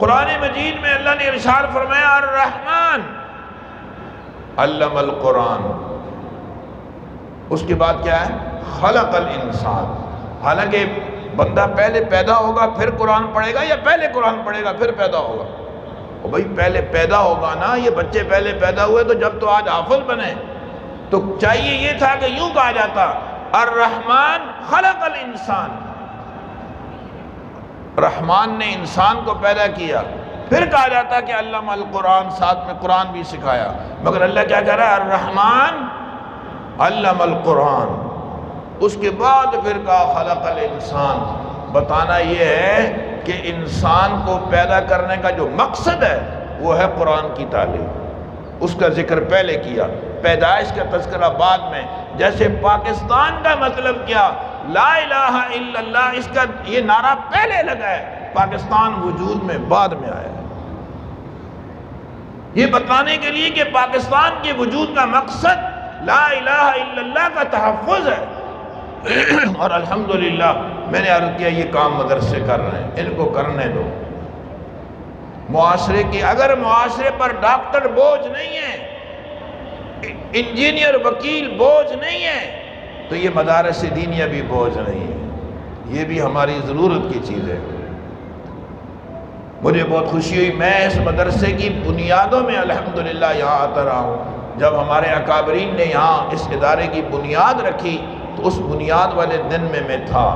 قرآن مجید میں اللہ نے ارشاد فرمایا الرحمن علم القرآن، اس کے بعد کیا ہے خلق الانسان۔ حالانکہ بندہ پہلے پیدا ہوگا پھر قرآن پڑھے گا، یا پہلے قرآن پڑھے گا پھر پیدا ہوگا؟ اور بھائی پہلے پیدا ہوگا نا، یہ بچے پہلے پیدا ہوئے تو جب تو آج حافظ بنے، تو چاہیے یہ تھا کہ یوں کہا جاتا الرحمن خلق الانسان، رحمان نے انسان کو پیدا کیا، پھر کہا جاتا کہ علم القرآن، ساتھ میں قرآن بھی سکھایا۔ مگر اللہ کیا کہہ رہا ہے الرحمن علم القرآن، اس کے بعد پھر کہا خلق الانسان۔ بتانا یہ ہے کہ انسان کو پیدا کرنے کا جو مقصد ہے وہ ہے قرآن کی تعلیم، اس کا ذکر پہلے کیا، پیدائش کا تذکرہ بعد میں۔ جیسے پاکستان کا مطلب کیا، لا الہ الا اللہ، اس کا یہ نعرہ پہلے لگا ہے، پاکستان وجود میں بعد میں آیا ہے، یہ بتانے کے لیے کہ پاکستان کے وجود کا مقصد لا الہ الا اللہ کا تحفظ ہے۔ اور الحمدللہ میں نے عرض کیا یہ کام مدرسے کر رہے ہیں، ان کو کرنے دو۔ معاشرے کی، اگر معاشرے پر ڈاکٹر بوجھ نہیں ہے، انجینئر وکیل بوجھ نہیں ہے، تو یہ مدارس دینیہ بھی بوجھ نہیں ہے، یہ بھی ہماری ضرورت کی چیز ہے۔ مجھے بہت خوشی ہوئی، میں اس مدرسے کی بنیادوں میں الحمدللہ یہاں آتا رہا ہوں۔ جب ہمارے اکابرین نے یہاں اس ادارے کی بنیاد رکھی تو اس بنیاد والے دن میں تھا،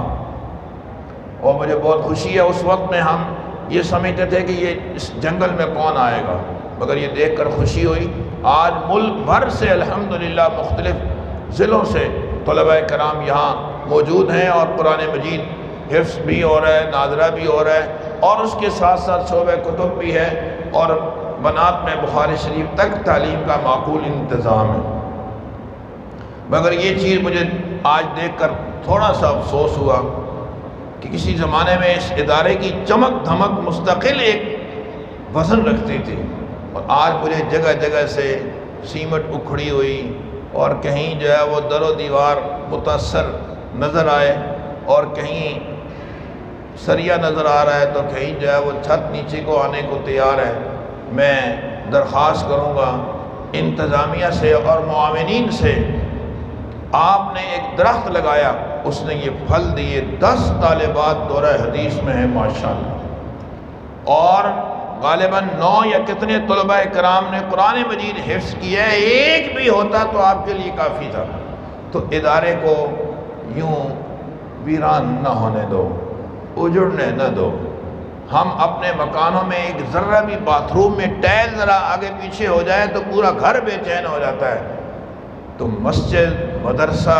اور مجھے بہت خوشی ہے۔ اس وقت میں ہم یہ سمجھتے تھے کہ یہ اس جنگل میں کون آئے گا، مگر یہ دیکھ کر خوشی ہوئی آج ملک بھر سے الحمدللہ مختلف ضلعوں سے طلباء کرام یہاں موجود ہیں، اور قرآن مجید حفظ بھی ہو رہا ہے، ناظرہ بھی ہو رہا ہے، اور اس کے ساتھ ساتھ شعبہ کتب بھی ہے، اور بنات میں بخاری شریف تک تعلیم کا معقول انتظام ہے۔ مگر یہ چیز مجھے آج دیکھ کر تھوڑا سا افسوس ہوا کہ کسی زمانے میں اس ادارے کی چمک دھمک مستقل ایک وزن رکھتی تھی، اور آج مجھے جگہ جگہ سے سیمٹ اکھڑی ہوئی، اور کہیں جو ہے وہ در و دیوار متاثر نظر آئے، اور کہیں سریا نظر آ رہا ہے، تو کہیں جو ہے وہ چھت نیچے کو آنے کو تیار ہے۔ میں درخواست کروں گا انتظامیہ سے اور معاونین سے، آپ نے ایک درخت لگایا، اس نے یہ پھل دیے، 10 طالبات دورہ حدیث میں ہیں ماشاءاللہ، اور غالباً 9 یا کتنے طلباء کرام نے قرآن مجید حفظ کیا ہے، ایک بھی ہوتا تو آپ کے لیے کافی تھا۔ تو ادارے کو یوں ویران نہ ہونے دو، اجڑنے نہ دو۔ ہم اپنے مکانوں میں ایک ذرہ بھی باتھ روم میں ٹائل ذرا آگے پیچھے ہو جائے تو پورا گھر بے چین ہو جاتا ہے۔ تو مسجد، مدرسہ،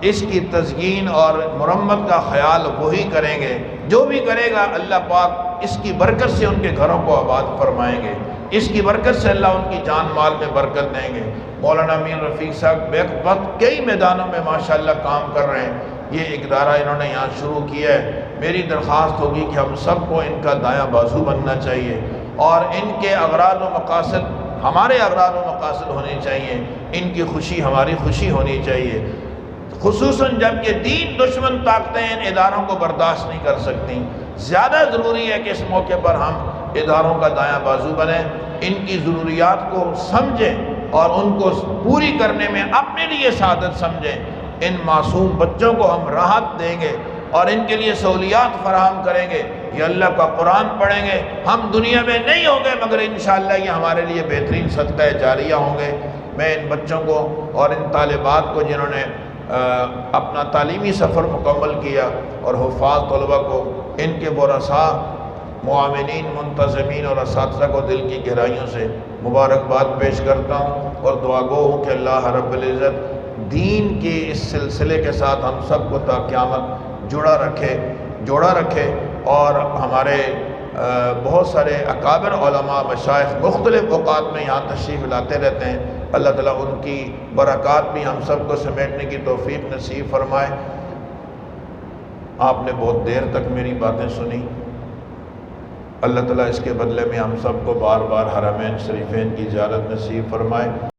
اس کی تزئین اور مرمت کا خیال وہی کریں گے، جو بھی کرے گا اللہ پاک اس کی برکت سے ان کے گھروں کو آباد فرمائیں گے، اس کی برکت سے اللہ ان کی جان مال میں برکت دیں گے۔ مولانا امین رفیق صاحب بیک وقت کئی میدانوں میں ماشاءاللہ کام کر رہے ہیں، یہ ادارہ انہوں نے یہاں شروع کیا ہے۔ میری درخواست ہوگی کہ ہم سب کو ان کا دایاں بازو بننا چاہیے، اور ان کے اغراض و مقاصد ہمارے اغراض و مقاصد ہونے چاہیے، ان کی خوشی ہماری خوشی ہونی چاہیے، خصوصاً جب کہ دین دشمن طاقتیں ان اداروں کو برداشت نہیں کر سکتی۔ زیادہ ضروری ہے کہ اس موقع پر ہم اداروں کا دایاں بازو بنیں، ان کی ضروریات کو سمجھیں اور ان کو پوری کرنے میں اپنے لیے سعادت سمجھیں۔ ان معصوم بچوں کو ہم راحت دیں گے اور ان کے لیے سہولیات فراہم کریں گے، یہ اللہ کا قرآن پڑھیں گے، ہم دنیا میں نہیں ہوں گے مگر انشاءاللہ یہ ہمارے لیے بہترین صدقہ جاریہ ہوں گے۔ میں ان بچوں کو اور ان طالبات کو جنہوں نے اپنا تعلیمی سفر مکمل کیا، اور حفاظ طلبہ کو، ان کے ورثاء، معاونین، منتظمین اور اساتذہ کو دل کی گہرائیوں سے مبارکباد پیش کرتا ہوں، اور دعا گو ہوں کہ اللہ رب العزت دین کے اس سلسلے کے ساتھ ہم سب کو تا قیامت جوڑا رکھے، اور ہمارے بہت سارے اکابر علماء مشائخ مختلف اوقات میں یہاں تشریف لاتے رہتے ہیں، اللہ تعالیٰ ان کی برکات بھی ہم سب کو سمیٹنے کی توفیق نصیب فرمائے۔ آپ نے بہت دیر تک میری باتیں سنی، اللہ تعالیٰ اس کے بدلے میں ہم سب کو بار بار حرمین شریفین کی زیارت نصیب فرمائے۔